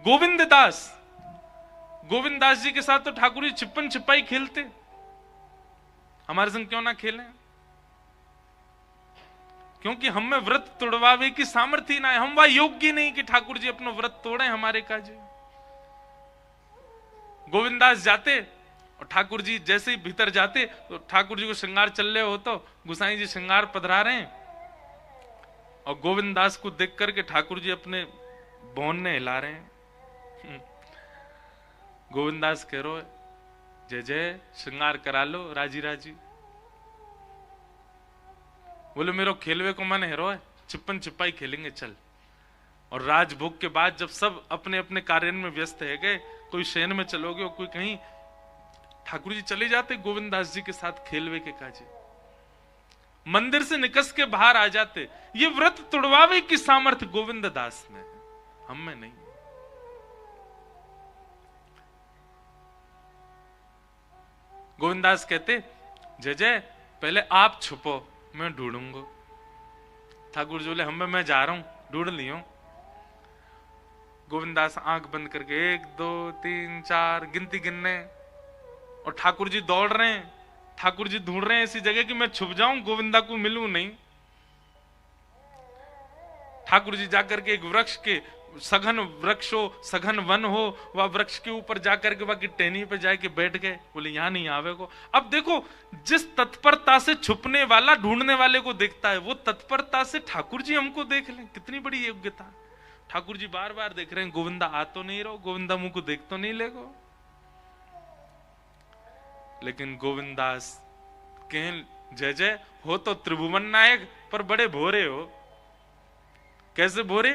गोविंद दास, गोविंद दास जी के साथ तो ठाकुर जी छिपन छिपाई खेलते, हमारे संग क्यों ना खेलें? क्योंकि हम में व्रत तोड़वावे की सामर्थ्य ना है, हम वह योग्य नहीं कि ठाकुर जी अपना व्रत तोड़े हमारे काजे। गोविंदास जाते और ठाकुर जी जैसे ही भीतर जाते तो ठाकुर जी को श्रृंगार चल रहे हो तो गुसाई जी श्रृंगार पधरा रहे हैं और गोविंदास को देख करके ठाकुर जी अपने बोन ने हिला रहे हैं। गोविंदास कह रो जय जय श्रृंगार करा लो राजी राजी। बोले मेरो खेलवे को मन है, रो छिपन छिपाई खेलेंगे चल। और राजभोग के बाद जब सब अपने अपने कार्य में व्यस्त है गए, कोई शयन में चलोगे और कोई कहीं, ठाकुर जी चले जाते गोविंदास जी के साथ खेलवे के काजे, मंदिर से निकस के बाहर आ जाते। ये व्रत तुड़वावे की सामर्थ्य गोविंद दास में है, हम में नहीं। गोविंदास कहते जय जय पहले आप छुपो मैं ढूंढूंगा। ठाकुर जी बोले हम मैं जा रहा हूं ढूंढ लियो। गोविंदास आंख बंद करके 1 2 3 4 गिनती गिनने और ठाकुर जी दौड़ रहे हैं, ठाकुर जी ढूंढ रहे हैं ऐसी जगह कि मैं छुप जाऊं गोविंदा को मिलूं नहीं। ठाकुर जी जाकर के एक वृक्ष के, सघन वृक्ष हो सघन वन हो, वह वृक्ष के ऊपर जाकर के वह की टहनी पे जाके बैठ गए। बोले यहां नहीं आवे को। अब देखो जिस तत्परता से छुपने वाला ढूंढने वाले को देखता है, वो तत्परता से ठाकुर जी हमको देख लें, कितनी बड़ी योग्यता। ठाकुर जी बार बार देख रहे हैं गोविंदा आ तो नहीं रहो, गोविंदा मुंह को देख तो नहीं लेगो। लेकिन गोविंदास कहें जय जय हो तो त्रिभुवन नायक पर बड़े भोरे हो। कैसे भोरे?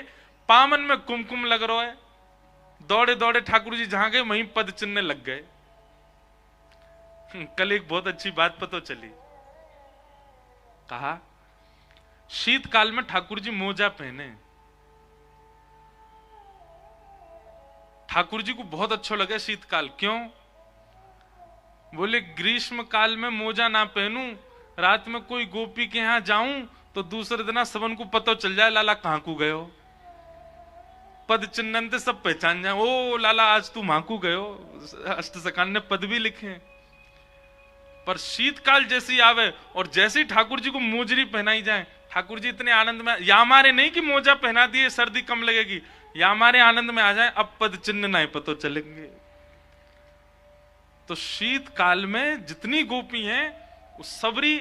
पामन में कुमकुम लग रहा है, दौड़े दौड़े ठाकुर जी जहां गए वहीं पद चिन्ह लग गए। कल एक बहुत अच्छी बात पता चली, कहा शीतकाल में ठाकुर जी मोजा पहने। ठाकुर जी को बहुत अच्छा लगा शीतकाल। क्यों? बोले ग्रीष्म काल में मोजा ना पहनूं, रात में कोई गोपी के यहां जाऊं तो दूसरे दिन सबन को पता चल जाए लाला कहां को गयो, पद चिन्ह सब पहचान जाए, ओ लाला आज तू माकू गयो। अष्टसखान ने पद भी लिखे। पर शीतकाल जैसी आवे और जैसी ठाकुर जी को मोजरी पहनाई जाए, ठाकुर जी इतने आनंद में, या हमारे नहीं कि मोजा पहना दिए सर्दी कम लगेगी, या हमारे आनंद में आ जाए अब पद चिन्ह नहीं पता चलेंगे। तो शीतकाल में जितनी गोपी हैं उस सबरी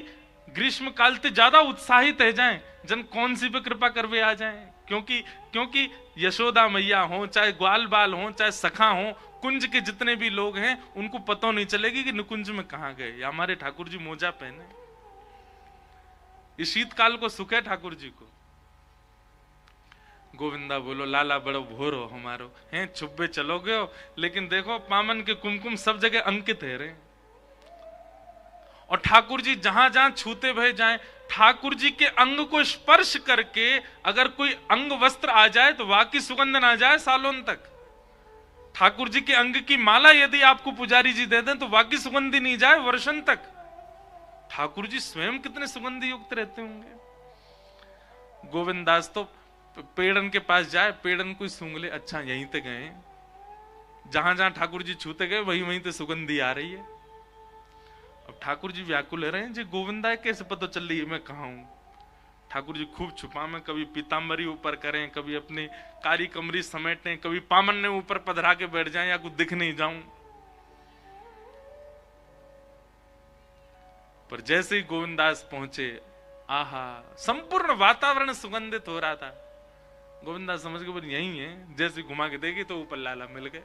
ग्रीष्म काल से ज्यादा उत्साहित है जाएं, जन कौन सी पे कृपा करवे आ जाएं। क्योंकि यशोदा मैया हो, चाहे ग्वाल बाल हो, चाहे सखा हो, कुंज के जितने भी लोग हैं उनको पता नहीं चलेगी कि निकुंज में कहां गए, या हमारे ठाकुर जी मोजा पहने। इस शीतकाल को सुख है ठाकुर जी को। गोविंदा बोलो लाला बड़ो भोर हो हमारो हैं, छुब्बे चलोगे हो, लेकिन देखो पामन के कुमकुम सब जगह अंकित है रे। और ठाकुर जी जहां जहां छूते भय जाएं, ठाकुर जी के अंग को स्पर्श करके अगर कोई अंग वस्त्र आ जाए तो वाकई सुगंध ना जाए सालों तक। ठाकुर जी के अंग की माला यदि आपको पुजारी जी दे दें तो वाकई सुगंधी नहीं जाए वर्षन तक। ठाकुर जी स्वयं कितने सुगंधी युक्त रहते होंगे। गोविंदास तो पेड़न के पास जाए, पेड़न कोई सूंघ ले, अच्छा यहीं तक गए, जहां जहां ठाकुर जी छूते गए वहीं वहीं तो सुगंधी आ रही है। अब ठाकुर जी व्याकुल रहे हैं जी गोविंदा कैसे पता चल रही है मैं कहा हूं। ठाकुर जी खूब छुपा में, कभी पीताम्बरी ऊपर करें, कभी अपनी कारी कमरी समेटें, कभी पामन ने ऊपर पधरा के बैठ जाएं या कुछ दिख नहीं जाऊं। पर जैसे ही गोविंदास पहुंचे, आहा संपूर्ण वातावरण सुगंधित हो रहा था। गोविंदास समझ के बोले यही है, जैसे घुमा के देखी तो ऊपर लाला मिल गए।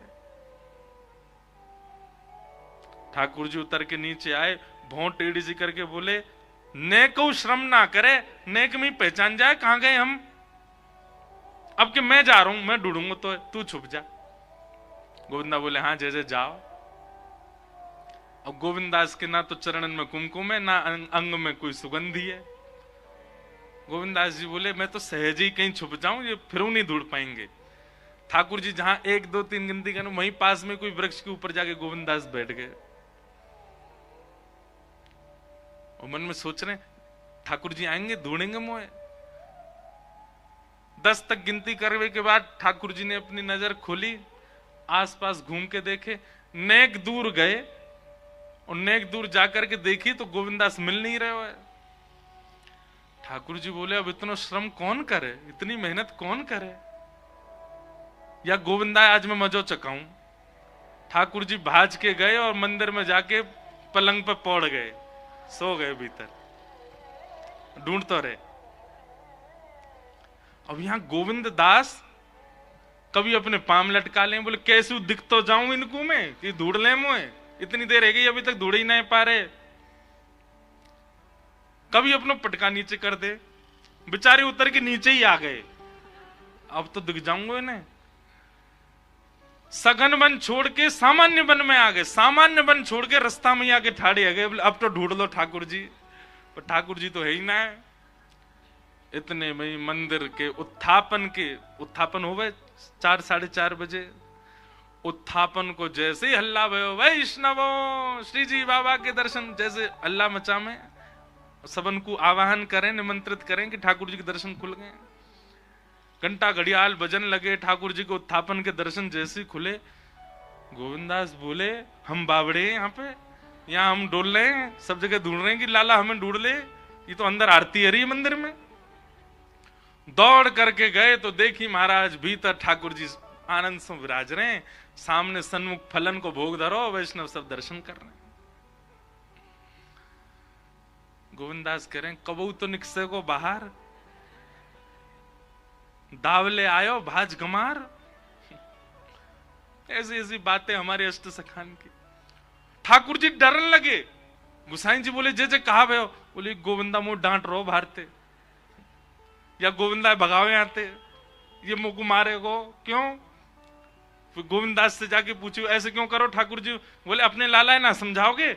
ठाकुर जी उतर के नीचे आए, भों टेढ़ी सी करके बोले नेको श्रम ना करे, नेक में पहचान जाए कहां गए हम। अब कि मैं जा रहा हूं, मैं ढूंढूंगा तो तू छुप जा। गोविंदा बोले हाँ जैसे जाओ। अब गोविंदास के ना तो चरणन में कुमकुम है, ना अंग में कोई सुगंधी है। गोविंदास जी बोले मैं तो सहज ही कहीं छुप जाऊं, ये फिर नहीं ढूंढ पाएंगे। ठाकुर जी जहां 1 2 3 गिनती करें वहीं पास में कोई वृक्ष के ऊपर जाके गोविंदास बैठ गए और मन में सोच रहे ठाकुर जी आएंगे ढूंढेंगे मोए। 10 तक गिनती करने के बाद ठाकुर जी ने अपनी नजर खोली आसपास घूम के देखे, नेक दूर गए और नेक दूर जाकर के देखी तो गोविंदास मिल नहीं रहे हो। ठाकुर जी बोले अब इतना श्रम कौन करे, इतनी मेहनत कौन करे, या गोविंदा आज मैं मजो चकाऊं। ठाकुर जी भाज के गए और मंदिर में जाके पलंग पे पौड़ गए, सो गए भीतर, ढूंढ तो रहे। अब यहां गोविंद दास कभी अपने पाम लटका लें, बोले कैसे दिख तो जाऊं इनको में कि ढूंढ ले मुझे, इतनी देर है गई अभी तक ढूंढ ही नहीं पा रहे। कभी अपना पटका नीचे कर दे, बेचारे उतर के नीचे ही आ गए, अब तो दिख जाऊंगा इन्हें। सघन वन छोड़ के सामान्य वन में आ गए, सामान्य वन छोड़ के रास्ता में आके ठाड़े आ गए, बोले अब तो ढूंढ लो ठाकुर जी। पर ठाकुर जी तो है ही ना है। इतने में मंदिर के उत्थापन हो गए 4 साढ़े 4 बजे। उत्थापन को जैसे ही हल्ला भयो, वैष्णवों श्री जी बाबा के दर्शन, जैसे हल्ला मचा में सबन को आवाहन करें, निमंत्रित करें कि ठाकुर जी के दर्शन खुल गए। घंटा घड़ियाल बजन लगे, ठाकुर जी के उत्थापन के दर्शन जैसे खुले, गोविंदास बोले हम बावड़े यहाँ पे, यहाँ हम डोल रहे हैं, सब जगह ढूंढ रहे हैं कि लाला हमें ढूंढ ले, ये तो अंदर आरती है रही मंदिर में। दौड़ करके गए तो देखी महाराज भीतर ठाकुर जी आनंद से विराज रहे हैं, सामने सन्मुख फलन को भोग धरो, वैष्णव सब दर्शन कर रहे हैं। गोविंदास कह रहे हैं कबू तो निकसे को बाहर, दावले आयो भाज गमार। ऐसी ऐसी बातें हमारे अष्ट सखान की। ठाकुर जी डरने लगे। गुसाई जी बोले जे जे कहा भयो, बोले गोविंदा मुंह डांट रो भारते, या गोविंदा भगावे आते, ये मुंह को मारे को क्यों। फिर गोविंदास से जाके पूछो ऐसे क्यों करो ठाकुर जी, बोले अपने लाला है ना समझाओगे,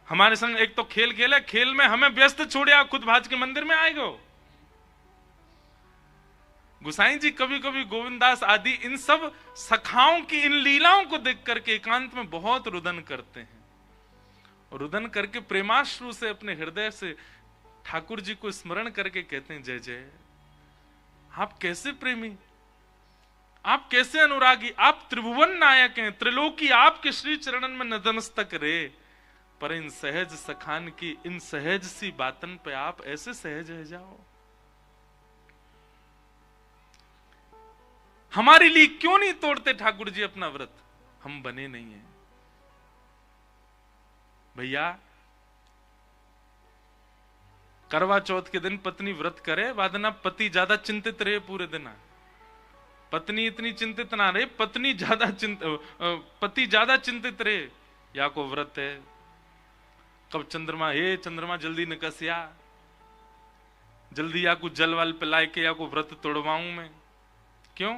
हमारे संग एक तो खेल खेले, खेल में हमें व्यस्त छोड़े, खुद भाज के मंदिर में आएगो। गुसाई जी कभी कभी गोविंदास आदि इन सब सखाओं की इन लीलाओं को देख करके एकांत में बहुत रुदन करते हैं, और रुदन करके प्रेमाश्रु से अपने हृदय से ठाकुर जी को स्मरण करके कहते हैं जय जय। आप कैसे प्रेमी, आप कैसे अनुरागी, आप त्रिभुवन नायक हैं, त्रिलोकी आपके श्री चरणन में नतमस्तक रे, पर इन सहज सखान की इन सहज सी बातन पे आप ऐसे सहज रह जाओ। हमारे लिए क्यों नहीं तोड़ते ठाकुर जी अपना व्रत, हम बने नहीं हैं भैया। करवा चौथ के दिन पत्नी व्रत करे, वादना पति ज्यादा चिंतित रहे पूरे दिन, पत्नी इतनी चिंतित ना रहे, पति ज्यादा चिंतित रहे। या को व्रत है, कब चंद्रमा, हे चंद्रमा जल्दी निकसिया, जल्दी या को जल वाल पिलाए के या को व्रत तोड़वाऊं मैं। क्यों,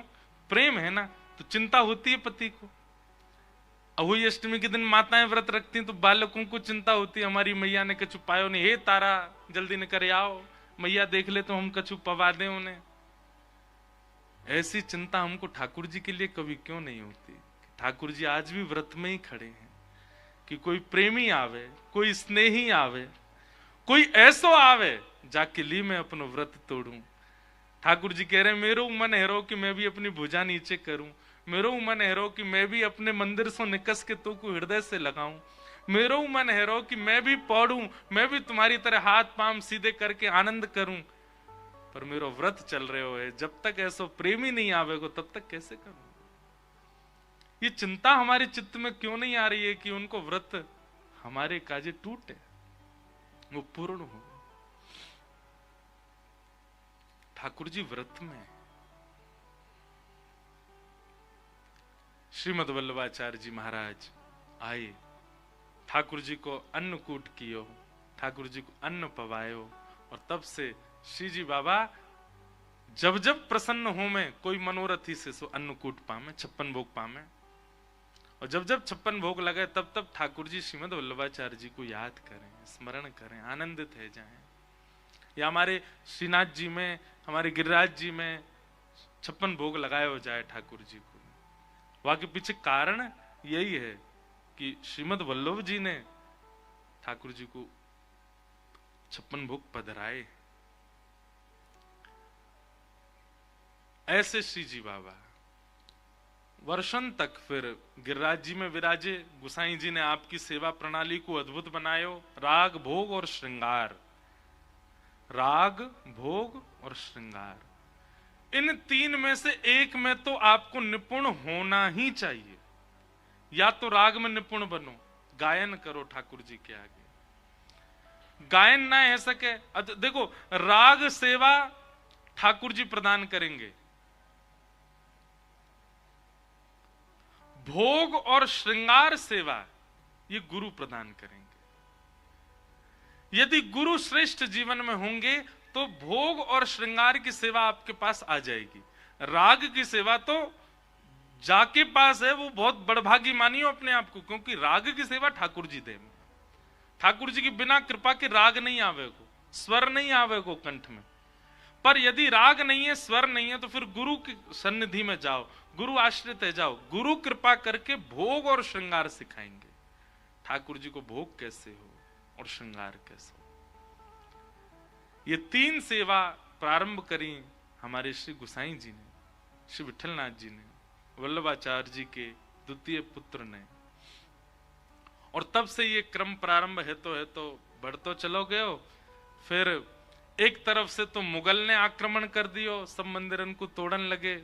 प्रेम है ना, तो चिंता होती है पति को। अहोई अष्टमी के दिन माताएं व्रत रखती हैं तो बालकों को चिंता होती है, हमारी मैया ने कछु पायो नहीं, हे तारा जल्दी न करे आओ, मैया देख ले तो हम कछु पवा दें उन्हें। ऐसी चिंता हमको ठाकुर जी के लिए कभी क्यों नहीं होती। ठाकुर जी आज भी व्रत में ही खड़े हैं कि कोई प्रेमी आवे, कोई स्नेही आवे, कोई ऐसो आवे जाके लिए मैं अपनो व्रत तोड़ूं। ठाकुर जी कह रहे हैं मेरो मन हेरो कि मैं भी अपनी भुजा नीचे करूं, मेरो मन हेरो कि मैं भी अपने मंदिर से निकस के तो को हृदय से लगाऊं, मेरो मन हेरो कि मैं भी पढ़ूं, मैं भी तुम्हारी तरह हाथ पांव सीधे करके आनंद करूं, पर मेरो व्रत चल रहे हो है, जब तक ऐसो प्रेमी नहीं आवेगो तब तक कैसे करूं। ये चिंता हमारे चित्त में क्यों नहीं आ रही है कि उनको व्रत हमारे काजे टूटे, वो पूर्ण हो। ठाकुर जी व्रत में, श्रीमद वल्लभाचार्य जी महाराज आए, ठाकुर जी को अन्नकूट कियो, ठाकुर जी को अन्न पवायो, और तब से श्री जी बाबा जब जब प्रसन्न हो में कोई मनोरथी से सो अन्नकूट पामे, 56 भोग पामे, और जब जब 56 भोग लगे तब तब ठाकुर जी श्रीमद वल्लभाचार्य जी को याद करें, स्मरण करें, आनंदित है जाएं। या हमारे श्रीनाथ जी में, हमारे गिरिराज जी में 56 भोग लगाए हो जाए ठाकुर जी को। वहां के पीछे कारण यही है कि श्रीमद वल्लभ जी ने ठाकुर जी को 56 भोग पधराए। ऐसे श्री जी बाबा वर्षन तक फिर गिरिराज जी में विराजे। गुसाई जी ने आपकी सेवा प्रणाली को अद्भुत बनायो। राग भोग और श्रृंगार, राग भोग और श्रृंगार, इन तीन में से एक में तो आपको निपुण होना ही चाहिए। या तो राग में निपुण बनो, गायन करो ठाकुर जी के आगे, गायन ना हो सके, देखो राग सेवा ठाकुर जी प्रदान करेंगे, भोग और श्रृंगार सेवा ये गुरु प्रदान करेंगे। यदि गुरु श्रेष्ठ जीवन में होंगे तो भोग और श्रृंगार की सेवा आपके पास आ जाएगी। राग की सेवा तो जाके पास है, वो बहुत बड़भागी मानियो अपने आप को, क्योंकि राग की सेवा ठाकुर जी दे। ठाकुर जी की बिना कृपा के राग नहीं आवे को, स्वर नहीं आवे को कंठ में। पर यदि राग नहीं है, स्वर नहीं है, तो फिर गुरु की सन्निधि में जाओ, गुरु आश्रित है जाओ, गुरु कृपा करके भोग और श्रृंगार सिखाएंगे। ठाकुर जी को भोग कैसे हो और श्रृंगार कैसे हो, ये तीन सेवा प्रारंभ करी हमारे श्री गुसाई जी ने, श्री विठलनाथ जी ने, वल्लभाचार्य जी के द्वितीय पुत्र ने। और तब से ये क्रम प्रारंभ है तो बढ़ तो चलो गए हो। फिर एक तरफ से तो मुगल ने आक्रमण कर दियो, सब मंदिरन को तोड़न लगे,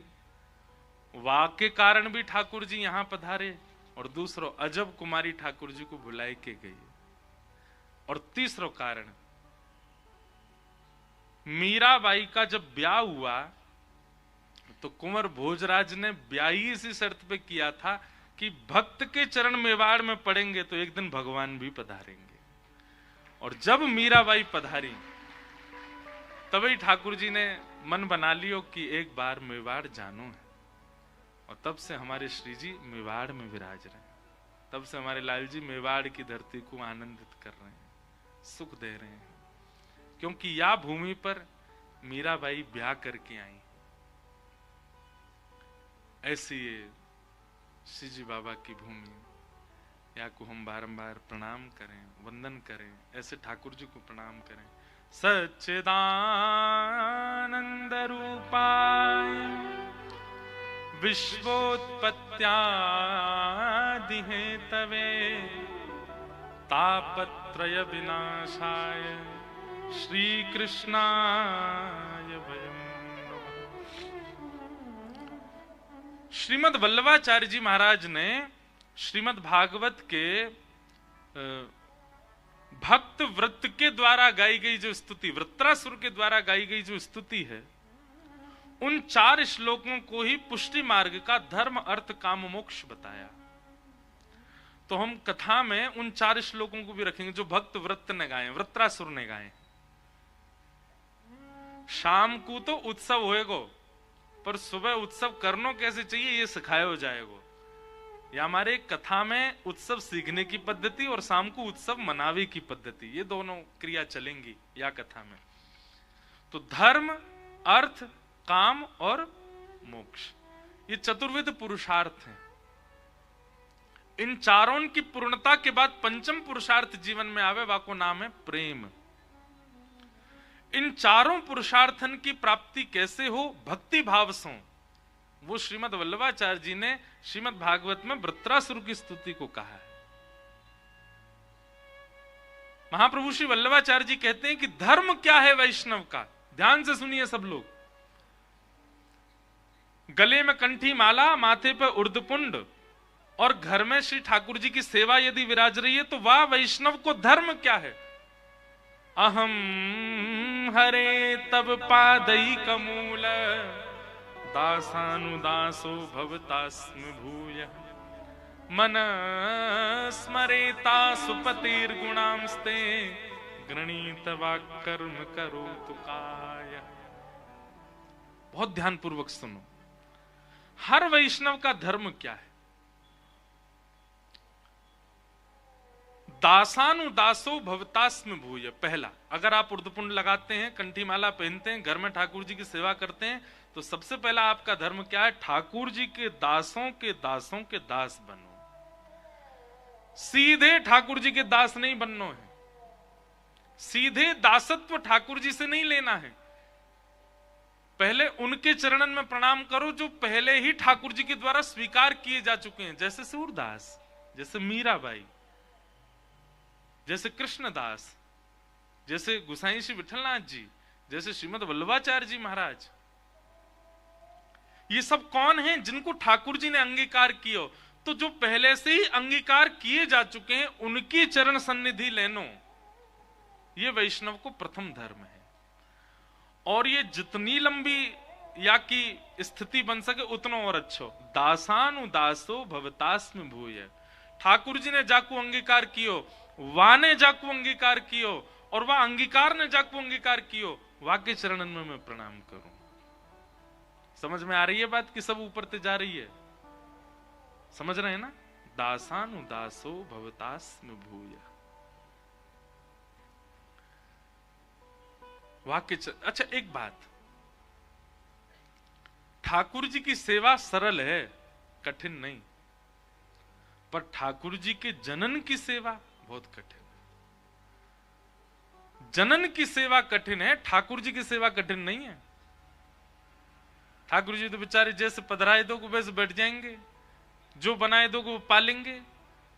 वाह के कारण भी ठाकुर जी यहां पधारे। और दूसरो अजब कुमारी ठाकुर जी को भुलाई के गई। और तीसरो कारण, मीराबाई का जब ब्याह हुआ तो कुंवर भोजराज ने ब्याह ही इसी शर्त पे किया था कि भक्त के चरण मेवाड़ में पड़ेंगे तो एक दिन भगवान भी पधारेंगे। और जब मीराबाई पधारी तभी ठाकुर जी ने मन बना लियो कि एक बार मेवाड़ जानो है। और तब से हमारे श्री जी मेवाड़ में विराज रहे हैं। तब से हमारे लाल जी मेवाड़ की धरती को आनंदित कर रहे हैं, सुख दे रहे हैं, क्योंकि या भूमि पर मीराबाई ब्याह करके आई। ऐसी ये श्री जी बाबा की भूमि, या को हम बारंबार प्रणाम करें, वंदन करें, ऐसे ठाकुर जी को प्रणाम करें। सच्चिदानंद रूपाय विश्वोत्पत्त्यादि हेतवे तापत्रय विनाशाय श्री कृष्णाय वयम् नमः। श्रीमद् वल्लभाचार्य जी महाराज ने श्रीमद् भागवत के भक्त व्रत के द्वारा गाई गई जो स्तुति, वृत्रासुर के द्वारा गाई गई जो स्तुति है, उन 4 श्लोकों को ही पुष्टि मार्ग का धर्म अर्थ काम मोक्ष बताया। तो हम कथा में उन 4 श्लोकों को भी रखेंगे जो भक्त व्रत ने गाए, वृत्रासुर ने गाए। शाम को तो उत्सव होएगो, पर सुबह उत्सव करनो कैसे चाहिए ये सिखाया जाएगा। या हमारे कथा में उत्सव सीखने की पद्धति और शाम को उत्सव मनावे की पद्धति, ये दोनों क्रिया चलेंगी या कथा में। तो धर्म, अर्थ, काम और मोक्ष, ये चतुर्विध पुरुषार्थ हैं। इन चारों की पूर्णता के बाद पंचम पुरुषार्थ जीवन में आवे, वाको नाम है प्रेम। इन चारों पुरुषार्थन की प्राप्ति कैसे हो? भक्ति भाव से। वो श्रीमद् वल्लभाचार्य जी ने श्रीमद् भागवत में वृत्रासुर की स्तुति को कहा है। महाप्रभु श्री वल्लभाचार्य जी कहते हैं कि धर्म क्या है वैष्णव का, ध्यान से सुनिए सब लोग। गले में कंठी माला, माथे पे उर्दपुंड और घर में श्री ठाकुर जी की सेवा यदि विराज रही है तो वाह वैष्णव को धर्म क्या है? अहम हरे तब पादई कमूल दासानुदासो भवतास्म भूय मन स्मरेता सुपतिर्गुणांस्ते गृणीत वाक्कर्म करोतु काय। बहुत ध्यान पूर्वक सुनो, हर वैष्णव का धर्म क्या है? दासानुदासो भवतास्म भूय। पहला, अगर आप उर्दपुंड लगाते हैं, कंठी माला पहनते हैं, घर में ठाकुर जी की सेवा करते हैं, तो सबसे पहला आपका धर्म क्या है? ठाकुर जी के दासों के दास बनो। सीधे ठाकुर जी के दास नहीं बनना है, सीधे दासत्व ठाकुर जी से नहीं लेना है। पहले उनके चरणन में प्रणाम करो जो पहले ही ठाकुर जी के द्वारा स्वीकार किए जा चुके हैं, जैसे सूरदास, जैसे मीराबाई, जैसे कृष्णदास, जैसे गुसाई श्री विठलनाथ जी, जैसे श्रीमद वल्लभाचार्य जी महाराज। ये सब कौन हैं? जिनको ठाकुर जी ने अंगीकार किया। तो जो पहले से ही अंगीकार किए जा चुके हैं उनकी चरण सन्निधि लेनो, ये वैष्णव को प्रथम धर्म है। और ये जितनी लंबी या की स्थिति बन सके उतना और अच्छो। दासानु दासो भवतास्म भूय। ठाकुर जी ने जाकू अंगीकार कियो, वाने जाकू अंगीकार कियो, और वह अंगीकार ने जाकू अंगीकार कियो, वाके चरणन में मैं प्रणाम करूं। समझ में आ रही है बात कि सब ऊपर ते जा रही है? समझ रहे हैं ना? दासानु दासो भवतास्म भूय। वाक्य अच्छा, एक बात, ठाकुर जी की सेवा सरल है, कठिन नहीं, पर ठाकुर जी के जनन की सेवा बहुत कठिन है। जनन की सेवा कठिन है, ठाकुर जी की सेवा कठिन नहीं है। ठाकुर जी तो बेचारे जैसे पधराए दो को वैसे बैठ जाएंगे, जो बनाए दो को पालेंगे,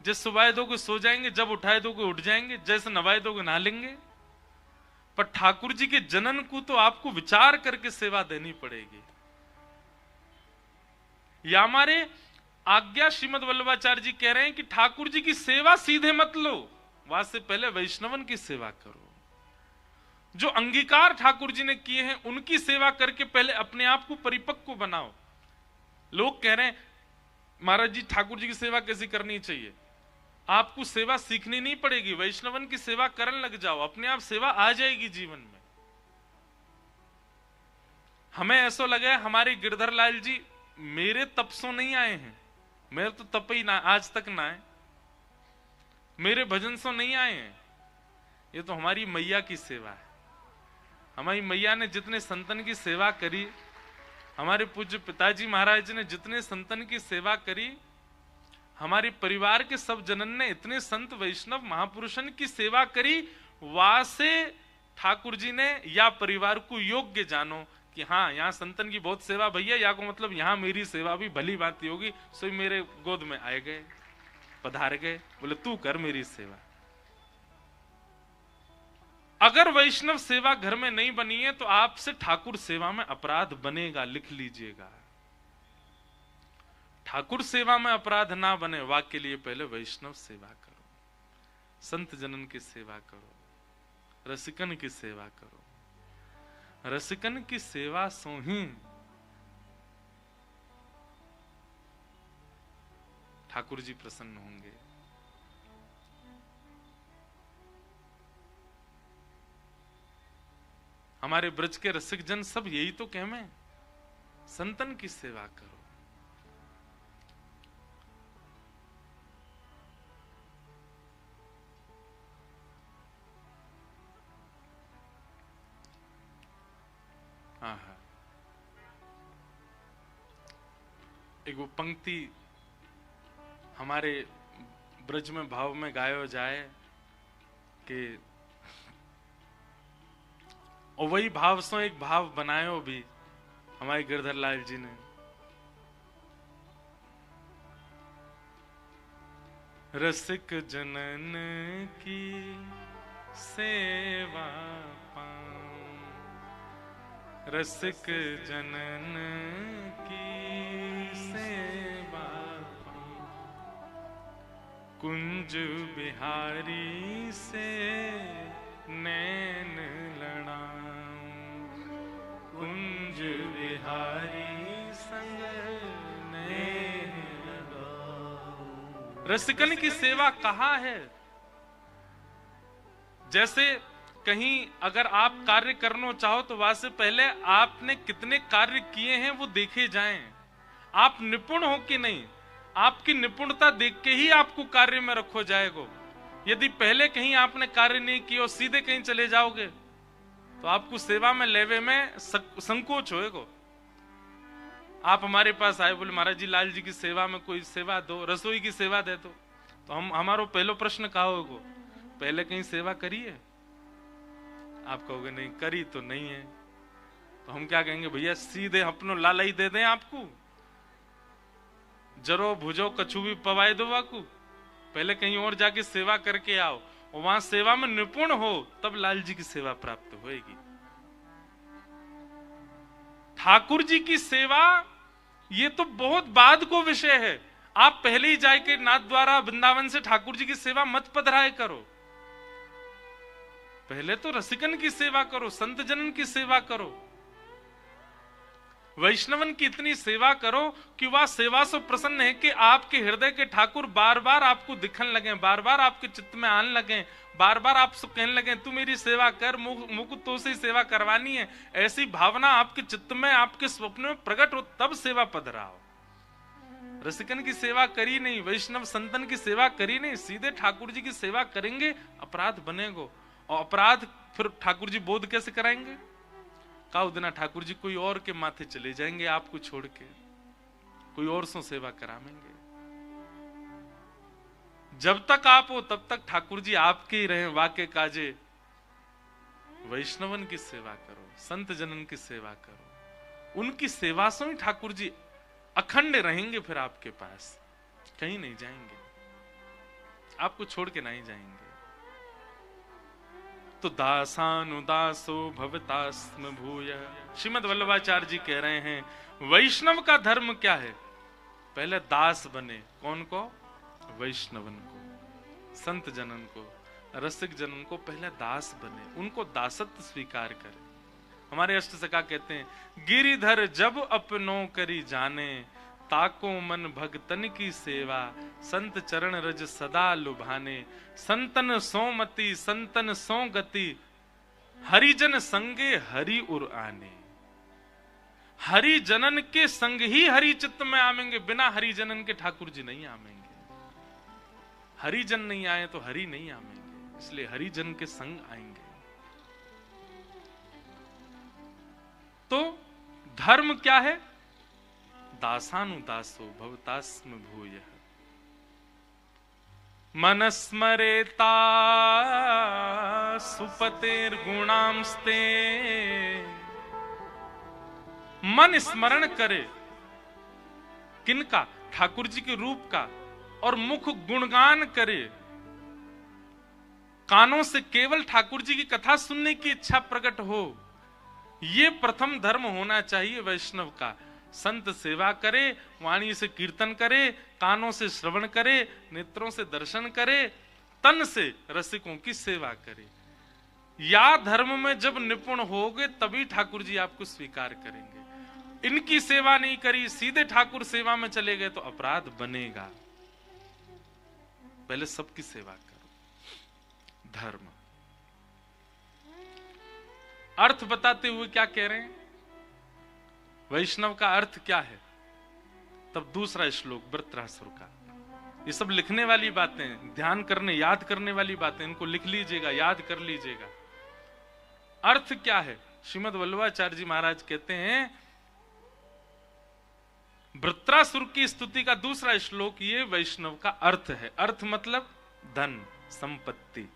जैसे सुबाए दो को सो जाएंगे, जब उठाए दो को उठ जाएंगे, जैसे नवाए दो को नहा लेंगे। पर ठाकुर जी के जनन को तो आपको विचार करके सेवा देनी पड़ेगी। या हमारे आज्ञा श्रीमद वल्लभाचार्य जी कह रहे हैं कि ठाकुर जी की सेवा सीधे मत लो, वहां से पहले वैष्णवन की सेवा करो। जो अंगीकार ठाकुर जी ने किए हैं उनकी सेवा करके पहले अपने आप को परिपक्व बनाओ। लोग कह रहे हैं महाराज जी ठाकुर जी की सेवा कैसी करनी चाहिए? आपको सेवा सीखनी नहीं पड़ेगी, वैष्णवन की सेवा करने लग जाओ, अपने आप सेवा आ जाएगी जीवन में। हमें ऐसा लगा हमारे गिरधर लाल जी मेरे तपसों नहीं आए हैं, मेरे तो तप ही ना आज तक ना है, मेरे भजन सो नहीं आए हैं, ये तो हमारी मैया की सेवा है। हमारी मैया ने जितने संतन की सेवा करी, हमारे पूज्य पिताजी महाराज ने जितने संतन की सेवा करी, हमारे परिवार के सब जनन ने इतने संत वैष्णव महापुरुषन की सेवा करी, वहां से ठाकुर जी ने या परिवार को योग्य जानो कि हाँ यहाँ संतन की बहुत सेवा भैया, या को मतलब यहाँ मेरी सेवा भी भली भांति होगी। सो मेरे गोद में आए गए, पधार गए, बोले तू कर मेरी सेवा। अगर वैष्णव सेवा घर में नहीं बनी है तो आपसे ठाकुर सेवा में अपराध बनेगा, लिख लीजिएगा। ठाकुर सेवा में अपराध ना बने, वाक्य लिए पहले वैष्णव सेवा करो, संत जनन की सेवा करो, रसिकन की सेवा करो। रसिकन की सेवा सो ही ठाकुर जी प्रसन्न होंगे। हमारे ब्रज के रसिक जन सब यही तो कहमें, संतन की सेवा करो। एक वो पंक्ति हमारे ब्रज में भाव में गायो जाए कि और वही भाव सो एक भाव बनायो भी हमारे गिरधर लाल जी ने। रसिक जनन की सेवा पाऊं, रसिक जनन की सेवा पाऊं, कुंज बिहारी से नैन लड़ाऊं, कुंज बिहारी संग नैन लगाऊं। रसिकन की सेवा कहाँ है? जैसे कहीं अगर आप कार्य करना चाहो तो वहां से पहले आपने कितने कार्य किए हैं वो देखे जाएं। आप निपुण हो कि नहीं, आपकी निपुणता देख के ही आपको कार्य में रखो जाएगा। यदि पहले कहीं आपने कार्य नहीं किया और सीधे कहीं चले जाओगे तो आपको सेवा में लेवे में संकोच होएगा। आप हमारे पास आए, बोले महाराज जी लाल जी की सेवा में कोई सेवा दो, रसोई की सेवा दे दो, तो हम हमारा पहला प्रश्न कहा होगा, पहले कहीं सेवा करी है? आप कहोगे नहीं करी तो नहीं है। तो तो हम क्या कहेंगे, भैया सीधे अपनो लाला ही दे दें आपको, जरो भुजो कछु भी पवाए दो वाकू, पहले कहीं और जाके सेवा करके आओ और वहां सेवा में निपुण हो, तब लाल जी की सेवा प्राप्त होएगी। ठाकुर जी की सेवा ये तो बहुत बाद को विषय है। आप पहले ही जाके नाथ द्वारा वृंदावन से ठाकुर जी की सेवा मत पधराए करो, पहले तो रसिकन की सेवा करो, संत जनन की सेवा करो, वैष्णवन की इतनी सेवा करो कि वह सेवा से प्रसन्न है कि आपके हृदय के ठाकुर बार बार आपको दिखन लगे, बार बार आपके चित्त में आने लगे, बार बार आपसे कहने लगे तू मेरी सेवा कर, मुझको तो से सेवा करवानी है। ऐसी भावना आपके चित्त में, आपके स्वप्न में प्रकट हो, तब सेवा पधराओ। रसिकन की सेवा करी नहीं, वैष्णव संतन की सेवा करी नहीं, सीधे ठाकुर जी की सेवा करेंगे, अपराध बनेगा। और अपराध फिर ठाकुर जी बोध कैसे कराएंगे? काउ दिना ठाकुर जी कोई और के माथे चले जाएंगे, आपको छोड़ के कोई और से सेवा कराएंगे। जब तक आप हो तब तक ठाकुर जी आपके ही रहे, वाके काजे। वैष्णवन की सेवा करो, संत जनन की सेवा करो, उनकी सेवा से ही ठाकुर जी अखंड रहेंगे, फिर आपके पास कहीं नहीं जाएंगे, आपको छोड़ के नहीं जाएंगे। तो दासानुदासो भवतास्म भूय, श्रीमद वल्लभाचार्य जी कह रहे हैं वैष्णव का धर्म क्या है? पहले दास बने। कौन को? वैष्णवन को, संत जनन को, रसिक जनन को पहले दास बने, उनको दासत्व स्वीकार करें। हमारे अष्ट सखा कहते हैं गिरिधर जब अपनो करी जाने, ताको मन भगतन की सेवा, संत चरण रज सदा लुभाने, संतन सोमति संतन सो गति, हरिजन संगे हरि उर आने। हरिजनन के संग ही हरि चित्त में आवेंगे, बिना हरिजनन के ठाकुर जी नहीं आवेंगे। हरिजन नहीं आए तो हरि नहीं आवेंगे, इसलिए हरिजन के संग आएंगे। तो धर्म क्या है? दासानुदासो भवतास्म भूयः, मनस्मरेता सुपतेर्गुणांस्ते। मन स्मरण करे किनका? ठाकुर जी के रूप का, और मुख गुणगान करे, कानों से केवल ठाकुर जी की कथा सुनने की इच्छा प्रकट हो। ये प्रथम धर्म होना चाहिए वैष्णव का। संत सेवा करे, वाणी से कीर्तन करे, कानों से श्रवण करे, नेत्रों से दर्शन करे, तन से रसिकों की सेवा करे। या धर्म में जब निपुण होगे तभी ठाकुर जी आपको स्वीकार करेंगे। इनकी सेवा नहीं करी, सीधे ठाकुर सेवा में चले गए तो अपराध बनेगा। पहले सबकी सेवा करो। धर्म अर्थ बताते हुए क्या कह रहे हैं? वैष्णव का अर्थ क्या है? तब दूसरा श्लोक वृत्रासुर का। ये सब लिखने वाली बातें, ध्यान करने, याद करने वाली बातें, इनको लिख लीजिएगा, याद कर लीजिएगा। अर्थ क्या है? श्रीमद वल्लभाचार्य जी महाराज कहते हैं वृत्रासुर की स्तुति का दूसरा श्लोक ये वैष्णव का अर्थ है। अर्थ मतलब धन, संपत्ति।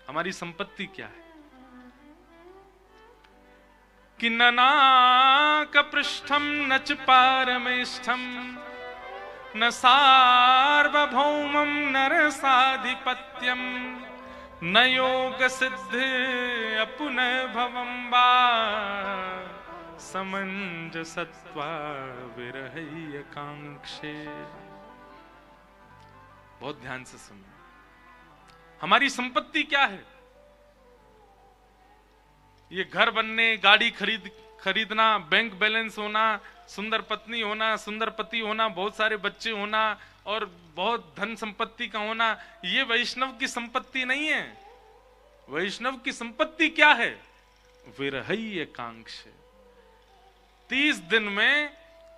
हमारी संपत्ति क्या है? कि ननाक पृष्ठम न च पारमेष्ठम, न सार्वभौमम नरसाधिपत्यम, न योग सिद्ध अपुन भवम वा, समंजसत्वा विरहय कांक्षे। बहुत ध्यान से सुनो। हमारी संपत्ति क्या है? ये घर बनने, गाड़ी खरीदना, बैंक बैलेंस होना, सुंदर पत्नी होना, सुंदर पति होना, बहुत सारे बच्चे होना और बहुत धन संपत्ति का होना, ये वैष्णव की संपत्ति नहीं है। वैष्णव की संपत्ति क्या है? विरहय कांक्ष। 30 दिन में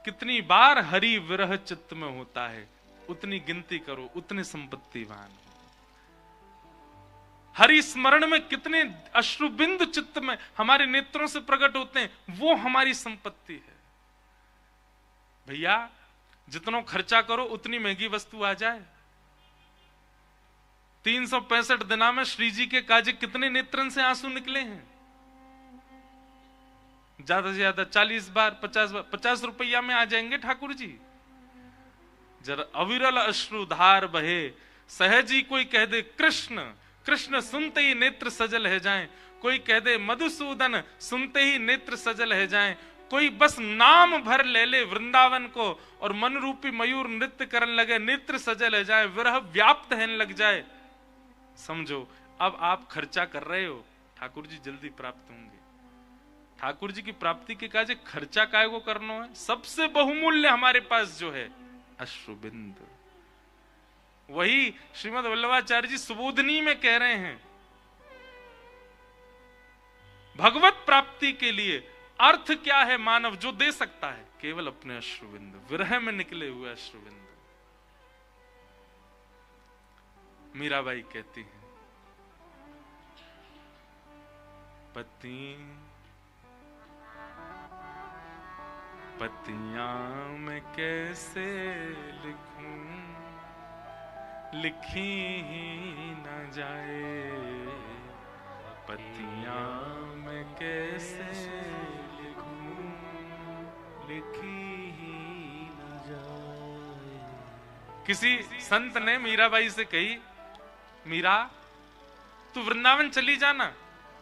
कितनी बार हरि विरह चित्त में होता है, उतनी गिनती करो, उतने संपत्तिवान हो। हरि स्मरण में कितने अश्रुबिंदु चित्त में हमारे नेत्रों से प्रकट होते हैं, वो हमारी संपत्ति है। भैया जितना खर्चा करो उतनी महंगी वस्तु आ जाए। 365 दिना में श्री जी के काजे कितने नेत्रन से आंसू निकले हैं। ज्यादा से ज्यादा 40 बार 50 बार, 50 रुपया में आ जाएंगे ठाकुर जी। जरा अविरल अश्रुधार बहे, सहजी कोई कह दे कृष्ण, कृष्ण सुनते ही नेत्र सजल है जाएं। कोई कह दे मधुसूदन, सुनते ही नेत्र सजल है जाएं। कोई बस नाम भर ले ले वृंदावन को और मन रूपी मयूर नृत्य करने लगे, नेत्र सजल है जाए, विरह व्याप्त है लग जाए। समझो अब आप खर्चा कर रहे हो, ठाकुर जी जल्दी प्राप्त होंगे। ठाकुर जी की प्राप्ति के काज खर्चा काय को करना है? सबसे बहुमूल्य हमारे पास जो है अश्रुबिंद। वही श्रीमद् वल्लभाचार्य जी सुबोधनी में कह रहे हैं, भगवत प्राप्ति के लिए अर्थ क्या है मानव जो दे सकता है? केवल अपने अश्रुबिंद, विरह में निकले हुए अश्रुबिंद। मीराबाई कहती हैं, पति पतियां मैं कैसे लिखूं, लिखी ही न जाए। पतियां मैं कैसे लिखूं, लिखी ही न जाए। किसी संत ने मीराबाई से कही, मीरा तू वृंदावन चली जाना।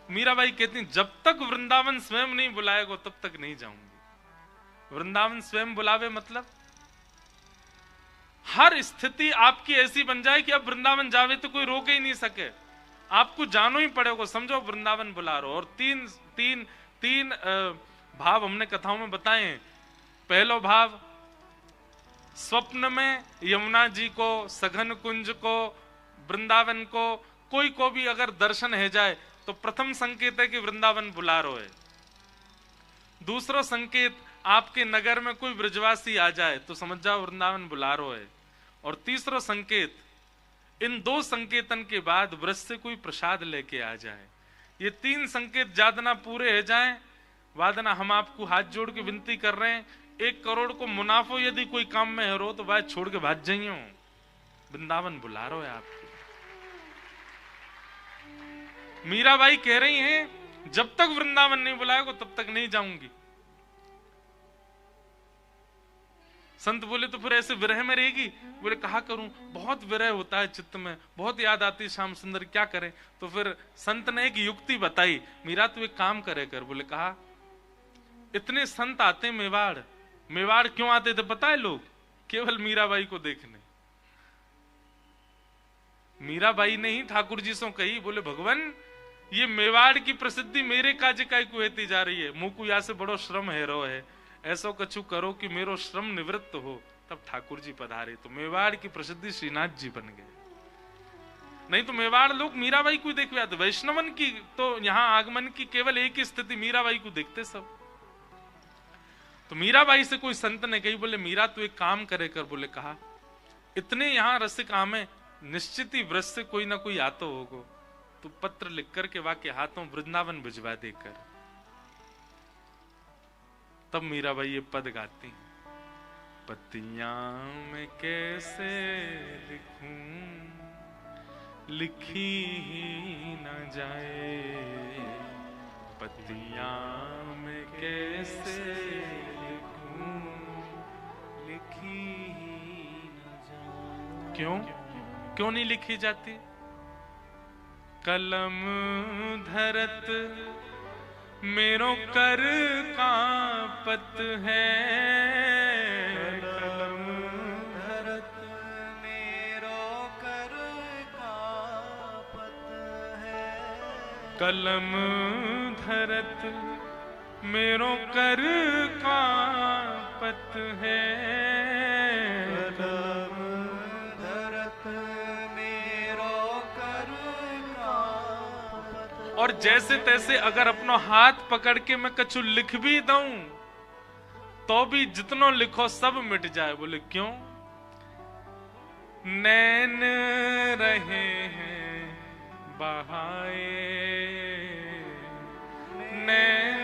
मीराबाई कहती, जब तक वृंदावन स्वयं नहीं बुलाएगा तब तक नहीं जाऊंगी। वृंदावन स्वयं बुलावे मतलब हर स्थिति आपकी ऐसी बन जाए कि अब वृंदावन जावे तो कोई रोक ही नहीं सके, आपको जानो ही पड़ेगा। समझो वृंदावन बुला रहे हो। और तीन भाव हमने कथाओं में बताए हैं। पहलो भाव, स्वप्न में यमुना जी को, सघन कुंज को, वृंदावन को, कोई को भी अगर दर्शन है जाए तो प्रथम संकेत है कि वृंदावन बुला रहे है। दूसरा संकेत, आपके नगर में कोई ब्रजवासी आ जाए तो समझ जाओ वृंदावन बुला रहे है। और तीसरा संकेत, इन दो संकेतन के बाद ब्रज से कोई प्रसाद लेके आ जाए। ये तीन संकेत जादना पूरे है जाए, वादना हम आपको हाथ जोड़ के विनती कर रहे हैं, 1 करोड़ को मुनाफो यदि कोई काम में है रो तो बात छोड़ के भाग जाइयो, वृंदावन बुला रहे है आपको। मीराबाई कह रही हैं, जब तक वृंदावन नहीं बुलाएगा तब तक नहीं जाऊंगी। संत बोले तो फिर ऐसे विरह में रहेगी? बोले कहा करूं, बहुत विरह होता है चित्त में, बहुत याद आती है श्याम सुंदर, क्या करें? तो फिर संत ने एक युक्ति बताई, मीरा तू एक काम करे कर। बोले कहा, इतने संत आते मेवाड़, मेवाड़ क्यों आते थे पता है लोग? केवल मीराबाई को देखने। मीराबाई ने ही ठाकुर जी से कही, बोले भगवान ये मेवाड़ की प्रसिद्धि मेरे काज काय को हेती जा रही है, मुकु या से बड़ो श्रम हेरो है, ऐसो कछु करो कि मेरो श्रम निवृत्त हो। तब ठाकुर जी पधारे तो मेवाड़ की प्रसिद्धि श्रीनाथ जी बन गए। नहीं तो मेवाड़ लोग मीराबाई को देखते आते, वैष्णवन की तो यहाँ आगमन की केवल एक ही स्थिति, मीराबाई को देखते सब। तो मीराबाई से कोई संत ने कही, बोले मीरा तू एक काम करे कर। बोले कहा, इतने यहाँ रसिक आमे, निश्चित ही व्रत से कोई ना कोई आतो होगो, तू पत्र लिख करके वाके हाथों वृंदावन भिजवा देकर। तब मीराबाई ये पद गाती, पतियां मैं कैसे लिखूं, लिखी ही न जाए। पतियां मैं कैसे लिखूं, लिखी ही न जाए। क्यों नहीं लिखी जाती? कलम धरत मेरो कर कांपत है, कलम धरत मेरो कर कांपत है। कलम धरत मेरो कर कांपत है, कलम धरत मेरो कर कांपत। और जैसे तैसे अगर अपना हाथ पकड़ के मैं कछु लिख भी दूं तो भी जितनो लिखो सब मिट जाए। बोले क्यों? नैन रहे हैं बहाए, नैन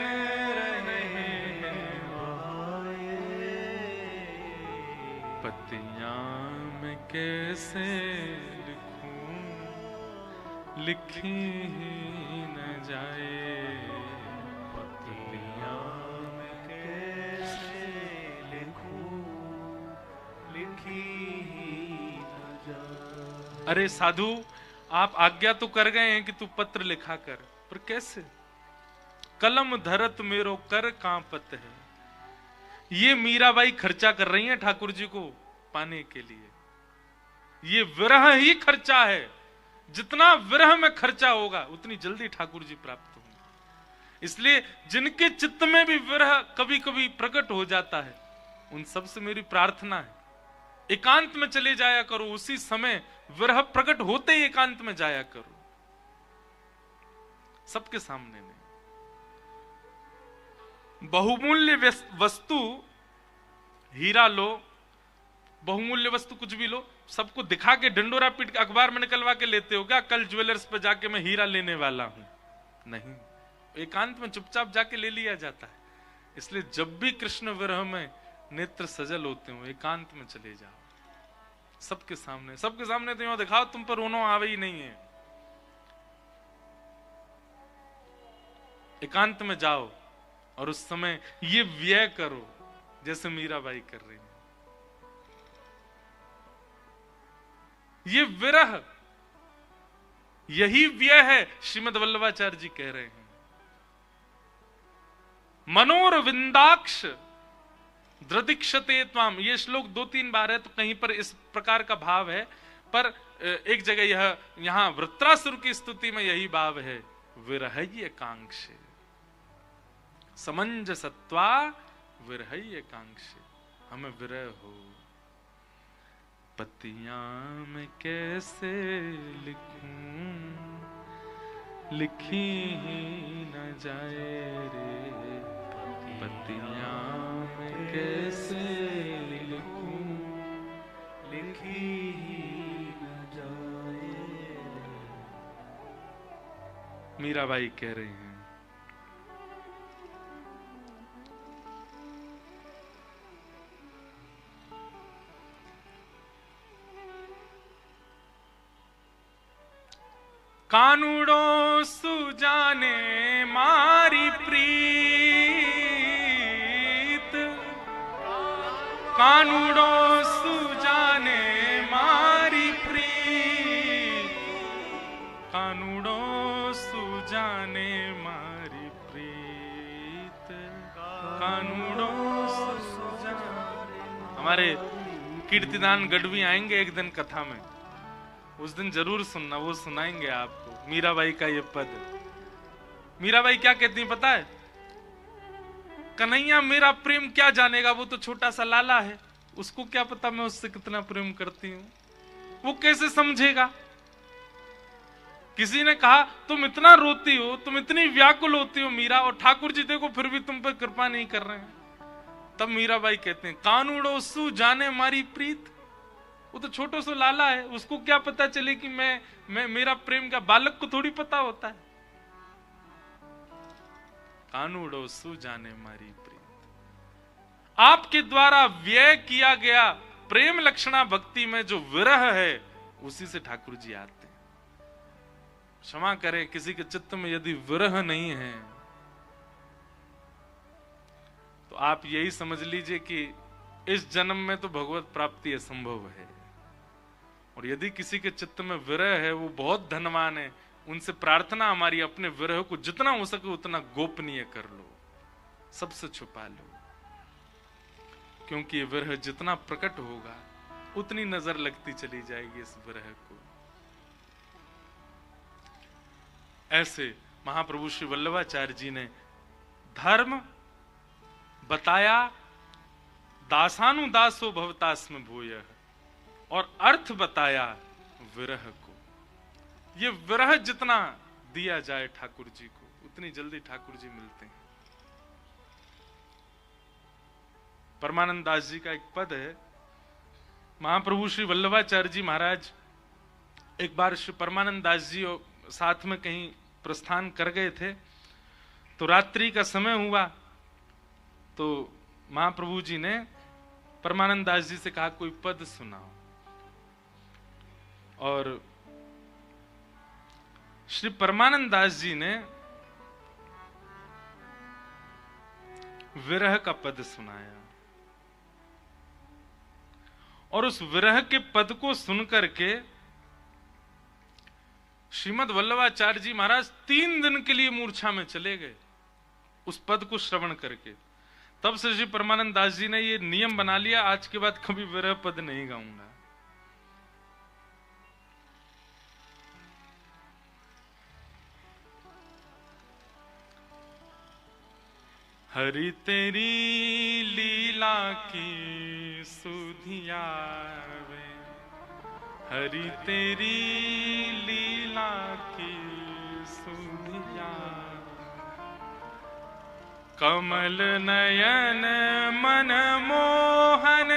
रहे हैं बहाए। पतियां मैं कैसे लिखूं, लिखी ही न जाए। पतियां अरे साधु, आप आज्ञा तो कर गए हैं कि तू पत्र लिखा कर, पर कैसे? कलम धरत मेरो कर कांपत है। ये मीराबाई खर्चा कर रही हैं ठाकुर जी को पाने के लिए। ये विरह ही खर्चा है। जितना विरह में खर्चा होगा उतनी जल्दी ठाकुर जी प्राप्त होंगे। इसलिए जिनके चित्त में भी विरह कभी कभी प्रकट हो जाता है, उन सब से मेरी प्रार्थना है, एकांत में चले जाया करो। उसी समय विरह प्रकट होते ही एकांत में जाया करो, सबके सामने नहीं। बहुमूल्य वस्तु, हीरा लो, बहुमूल्य वस्तु कुछ भी लो, सबको दिखा के ढिंडोरा पीट के अखबार में निकलवा के लेते हो क्या? कल ज्वेलर्स पे जाके मैं हीरा लेने वाला हूं, नहीं। एकांत में चुपचाप जाके ले लिया जाता है। इसलिए जब भी कृष्ण विरह में नेत्र सजल होते हो, एकांत में चले जाओ, सबके सामने। सबके सामने तो यूं दिखाओ तुम पर रोना आवे ही नहीं है। एकांत में जाओ और उस समय ये व्यय करो जैसे मीराबाई कर रही है। ये विरह, यही व्यय है। श्रीमद वल्लभाचार्य जी कह रहे हैं, मनोरविंदाक्ष द्रदिक्षते त्वाम। ये श्लोक 2-3 बार है, तो कहीं पर इस प्रकार का भाव है, पर एक जगह यह, यहां वृत्रासुर की स्तुति में यही भाव है, विरहय कांक्षे समंजसत्वा विरहय कांक्षे। हमें विरह हो। पत्तियां मैं कैसे लिखूं, लिखी ही न जाए रे। पत्तियां मैं कैसे लिखूं, लिखी ही न जाए रे। मीराबाई कह रही हैं, कानूड़ो सुजाने मारी प्रीत, कानूड़ो सुजाने मारी प्रीत, कानूड़ो सुजाने मारी प्रीत, कानूड़ो सुजाने। हमारे कीर्तिदान गढ़वी आएंगे एक दिन कथा में, उस दिन जरूर सुनना, वो सुनाएंगे आपको मीराबाई का ये पद। मीराबाई क्या कहती पता है? कन्हैया मेरा प्रेम क्या जानेगा, वो तो छोटा सा लाला है, उसको क्या पता मैं उससे कितना प्रेम करती हूं, वो कैसे समझेगा। किसी ने कहा तुम इतना रोती हो, तुम इतनी व्याकुल होती हो मीरा, और ठाकुर जी देखो फिर भी तुम पर कृपा नहीं कर रहे हैं। तब मीराबाई कहते हैं, कानूड़ो सु जाने मारी प्रीत। वो तो छोटो सो लाला है, उसको क्या पता चले कि मैं मेरा प्रेम का, बालक को थोड़ी पता होता है। कानूड़ो सु जाने मारी प्रीत। आपके द्वारा व्यय किया गया प्रेम लक्षणा भक्ति में जो विरह है, उसी से ठाकुर जी आते हैं। क्षमा करें, किसी के चित्त में यदि विरह नहीं है तो आप यही समझ लीजिए कि इस जन्म में तो भगवत प्राप्ति असंभव है। और यदि किसी के चित्त में विरह है, वो बहुत धनवान है, उनसे प्रार्थना हमारी, अपने विरह को जितना हो सके उतना गोपनीय कर लो, सबसे छुपा लो, क्योंकि ये विरह जितना प्रकट होगा उतनी नजर लगती चली जाएगी इस विरह को। ऐसे महाप्रभु श्री वल्लभाचार्य जी ने धर्म बताया, दासानुदासो भवतास्म भूयः, और अर्थ बताया विरह को। ये विरह जितना दिया जाए ठाकुर जी को, उतनी जल्दी ठाकुर जी मिलते हैं। परमानंद दास जी का एक पद है, महाप्रभु श्री वल्लभाचार्य जी महाराज एक बार श्री परमानंद दास जी साथ में कहीं प्रस्थान कर गए थे, तो रात्रि का समय हुआ, तो महाप्रभु जी ने परमानंद दास जी से कहा कोई पद सुनाओ। और श्री परमानंद दास जी ने विरह का पद सुनाया। और उस विरह के पद को सुनकर के श्रीमद् वल्लभाचार्य जी महाराज 3 दिन के लिए मूर्छा में चले गए उस पद को श्रवण करके। तब से श्री परमानंद दास जी ने ये नियम बना लिया, आज के बाद कभी विरह पद नहीं गाऊंगा। हरि तेरी लीला की सुधियावे, हरि तेरी लीला की सुधिया, कमल नयन मन मोहन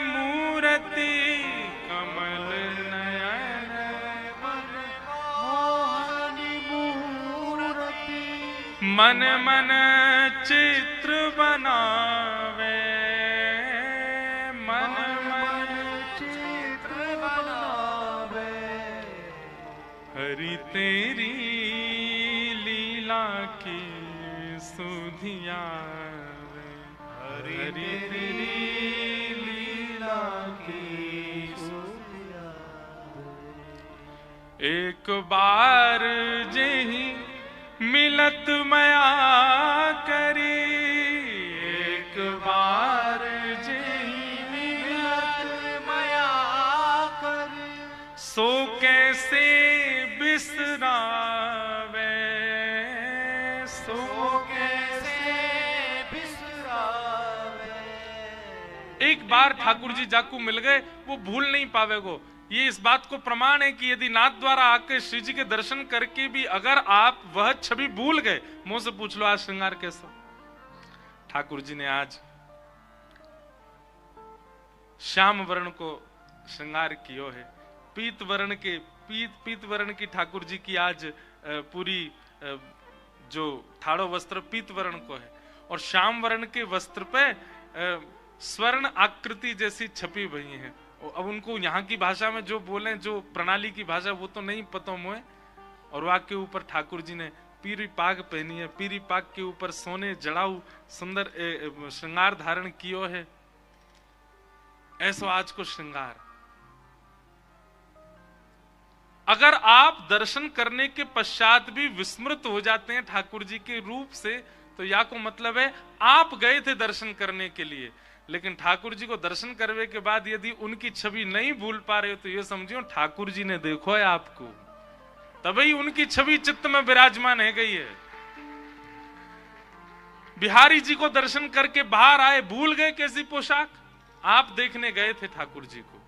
मूर्ति, कमल नयन मन मोहन मूर्ति, मन मन चित्र बनावे, मन मन चित्र बनावे, हरि तेरी लीला की सुधिया, हरि तेरी लीला की सुधिया। एक बार जेहि मिलत मया करी, एक बार जेहि मिलत मया करी, सो कैसे बिसरावे, सो कैसे बिसरावे। एक बार ठाकुर जी जाकू मिल गए, वो भूल नहीं पावेगो। ये इस बात को प्रमाण है कि यदि नाथ द्वारा आकर श्री जी के दर्शन करके भी अगर आप वह छवि भूल गए, मुंह से पूछ लो आज श्रृंगार कैसा। ठाकुर जी ने आज श्याम वर्ण को श्रृंगार कियो है, पीत वर्ण के पीत वर्ण की ठाकुर जी की आज पूरी जो ठाड़ो वस्त्र पीत वर्ण को है, और श्याम वर्ण के वस्त्र पे स्वर्ण आकृति जैसी छपी हुई है। अब उनको यहाँ की भाषा में जो बोले, जो प्रणाली की भाषा, वो तो नहीं पता मुझे। और वहां के ऊपर ठाकुर जी ने पीरी पाग पहनी है, पीरी पाग के ऊपर सोने जड़ाऊ सुंदर श्रृंगार धारण कियो है। ऐसो आज को श्रृंगार। अगर आप दर्शन करने के पश्चात भी विस्मृत हो जाते हैं ठाकुर जी के रूप से, तो या को मतलब है आप गए थे दर्शन करने के लिए, लेकिन ठाकुर जी को दर्शन करने के बाद यदि उनकी छवि नहीं भूल पा रहे हो, तो ये समझियो ठाकुर जी ने देखो है आपको, तभी उनकी छवि चित्त में विराजमान है गई है। बिहारी जी को दर्शन करके बाहर आए, भूल गए कैसी पोशाक, आप देखने गए थे ठाकुर जी को।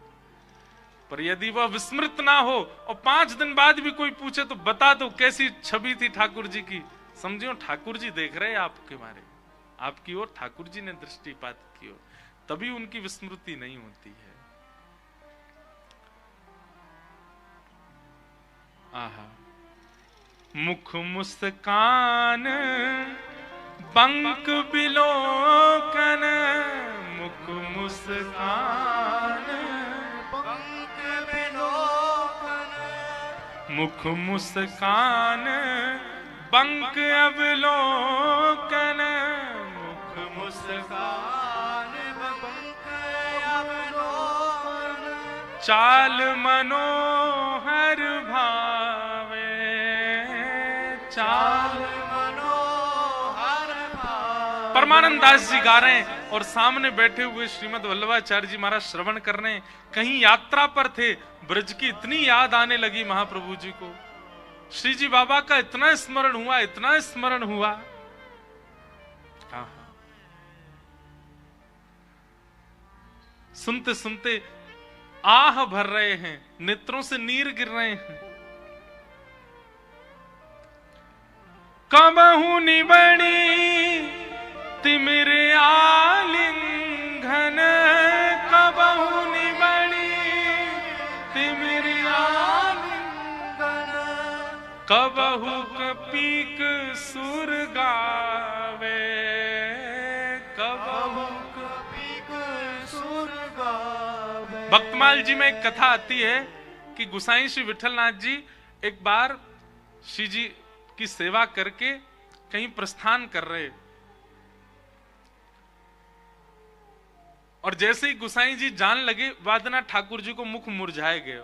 पर यदि वह विस्मृत ना हो और 5 दिन बाद भी कोई पूछे तो बता दो कैसी छवि थी ठाकुर जी की, समझियो ठाकुर जी देख रहे हैं आपके बारे, आपकी ओर ठाकुर जी ने दृष्टिपात की ओर, तभी उनकी विस्मृति नहीं होती है। आहा, मुख मुस्कान बंक बिलोकन, मुख मुस्कान बंक बिलोकन, मुख मुस्कान बंक अवलोकन, मुख मुस्कान बंक अवलोकन, चाल मनोहर भावे, चाल मनोहर भावे। परमानंद दास जी गा रहे हैं और सामने बैठे हुए श्रीमद् वल्लभाचार्य जी महाराज श्रवण कर रहे हैं। कहीं यात्रा पर थे, ब्रज की इतनी याद आने लगी महाप्रभु जी को, श्री जी बाबा का इतना स्मरण हुआ, इतना स्मरण हुआ। सुनते सुनते आह भर रहे हैं, नेत्रों से नीर गिर रहे हैं। कबहू निबड़ी तिमिर आलिंगन, कबहू निबड़ी तिमिर आलिंगन, कबहू कपीक सुर गावे, कबहू कपीक सुर गावे। भक्तमाल जी में एक कथा आती है कि गुसाई श्री विठलनाथ जी एक बार श्री जी की सेवा करके कहीं प्रस्थान कर रहे, और जैसे ही गुसाई जी जान लगे, वादना ठाकुर जी को मुख मुरझाए गए,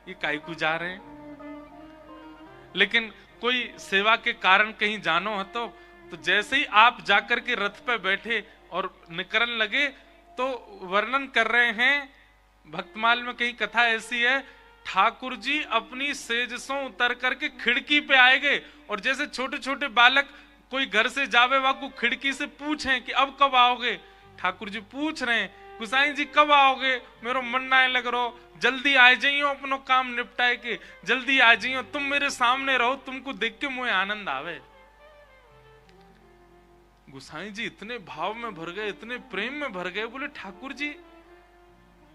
ये काई को जा रहे हैं। लेकिन कोई सेवा के कारण कहीं जानो है तो जैसे ही आप जाकर के रथ पे बैठे और निकलने लगे, तो वर्णन कर रहे हैं भक्तमाल में, कहीं कथा ऐसी है, ठाकुर जी अपनी सेज से उतर करके खिड़की पे आए गए, और जैसे छोटे छोटे बालक कोई घर से जावे वाकू खिड़की से पूछें कि अब कब आओगे, ठाकुर जी पूछ रहे हैं गुसाई जी कब आओगे, मेरा मन ना लग रहो, जल्दी आ जाइयो, अपनो काम निपटाए के जल्दी आ जाइयो, तुम मेरे सामने रहो, तुमको देख के मुझे आनंद आवे। गुसाई जी इतने भाव में भर गए, इतने प्रेम में भर गए, बोले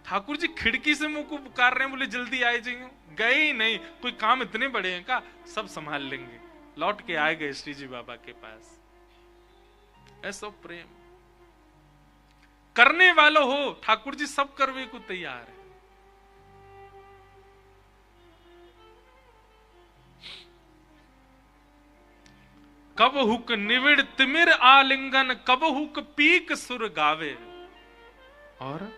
ठाकुर जी खिड़की से मुंह को पुकार रहे हैं, बोले जल्दी आए जाइयो। गए ही नहीं, कोई काम इतने बड़े हैं का, सब संभाल लेंगे। लौट के आए गए श्री जी बाबा के पास। ऐसा प्रेम करने वालों हो, ठाकुर जी सब करने को तैयार है। कब हुक निविड़ तिमिर आलिंगन, कब हुक पीक सुर गावे, और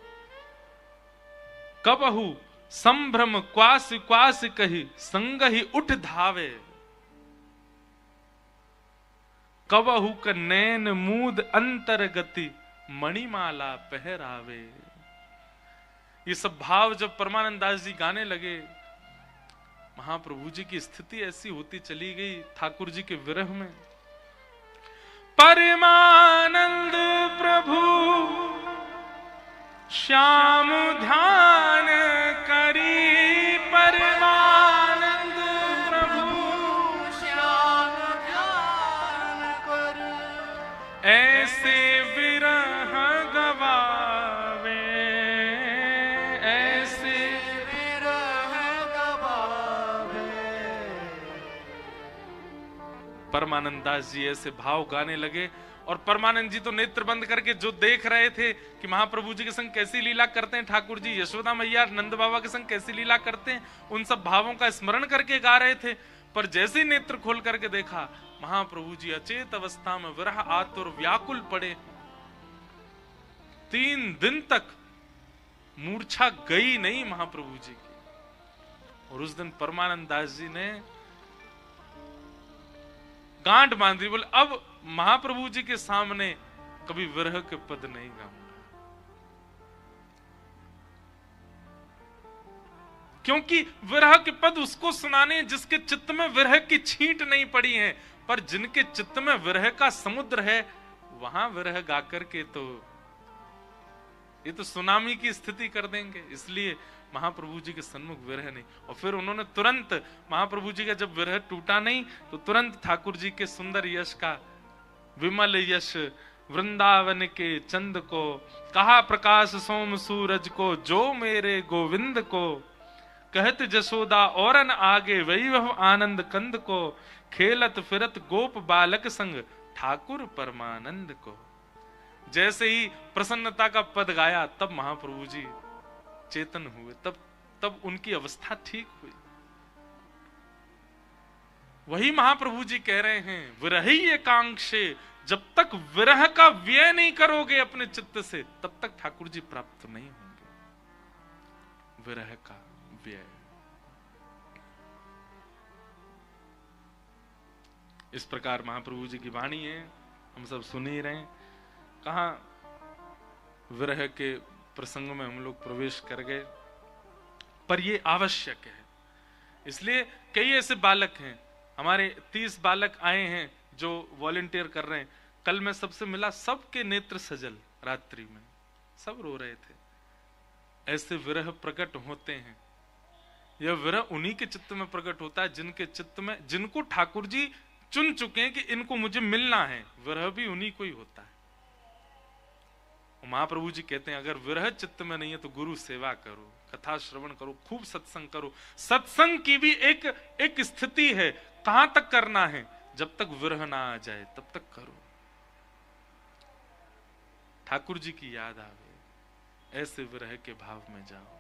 कबहु संभ्रम क्वास क्वास कही संग ही उठ धावे, कबहु क नैन मूद अंतरगति मणिमाला पहरावे। ये सब भाव जब परमानंद दास जी गाने लगे, महाप्रभु जी की स्थिति ऐसी होती चली गई ठाकुर जी के विरह में। परमानंद प्रभु श्याम ध्यान करी, परमानंद प्रभु श्याम ध्यान कर, ऐसे विरह गवावे, ऐसे विरह गवावे। परमानंद दास जी ऐसे भाव गाने लगे, और परमानंद जी तो नेत्र बंद करके जो देख रहे थे कि महाप्रभु जी के संग कैसी लीला करते हैं ठाकुर जी, यशोदा मैया नंद बाबा के संग कैसी लीला करते हैं, उन सब भावों का स्मरण करके गा रहे थे। पर जैसे ही नेत्र खोल करके देखा, महाप्रभु जी अचेत अवस्था में विरह आतुर व्याकुल पड़े। 3 दिन तक मूर्छा गई नहीं महाप्रभु जी की। और उस दिन परमानंद दास जी ने गांठ बांध दी, बोले अब महाप्रभु जी के सामने कभी विरह के पद नहीं गाऊंगा, क्योंकि विरह के पद उसको सुनाने जिसके चित्त में विरह की छींट नहीं पड़ी है। पर जिनके चित्त में विरह का समुद्र है, वहां विरह गाकर के तो ये तो सुनामी की स्थिति कर देंगे। इसलिए महाप्रभु जी के सन्मुख विरह नहीं। और फिर उन्होंने तुरंत, महाप्रभु जी का जब विरह टूटा नहीं, तो तुरंत ठाकुर जी के सुंदर यश का, विमल यश वृंदावन के चंद को, कहा प्रकाश सोम सूरज को, जो मेरे गोविंद को, कहत जसोदा औरन आगे वैभव आनंद कंद को, खेलत फिरत गोप बालक संग ठाकुर परमानंद को। जैसे ही प्रसन्नता का पद गाया, तब महाप्रभु जी चेतन हुए, तब उनकी अवस्था ठीक हुई। वही महाप्रभु जी कह रहे हैं, विरही एकांक्षे, जब तक विरह का व्यय नहीं करोगे अपने चित्त से, तब तक ठाकुर जी प्राप्त नहीं होंगे। विरह का व्यय। इस प्रकार महाप्रभु जी की वाणी है, हम सब सुन ही रहे हैं। कहां विरह के प्रसंग में हम लोग प्रवेश कर गए, पर ये आवश्यक है। इसलिए कई ऐसे बालक हैं, हमारे 30 बालक आए हैं जो वॉलंटियर कर रहे हैं। कल मैं सबसे मिला, सबके नेत्र सजल, रात्रि में सब रो रहे थे। ऐसे विरह प्रकट होते हैं। यह विरह उन्हीं के चित्त में प्रकट होता है जिनके चित्त में, जिनको ठाकुर जी चुन चुके हैं कि इनको मुझे मिलना है। विरह भी उन्हीं को ही होता है। महाप्रभु जी कहते हैं, अगर विरह चित्त में नहीं है तो गुरु सेवा करो, कथा श्रवण करो, खूब सत्संग करो। सत्संग की भी एक स्थिति है, कहां तक करना है, जब तक विरह ना आ जाए तब तक करो। ठाकुर जी की याद आवे, ऐसे विरह के भाव में जाओ।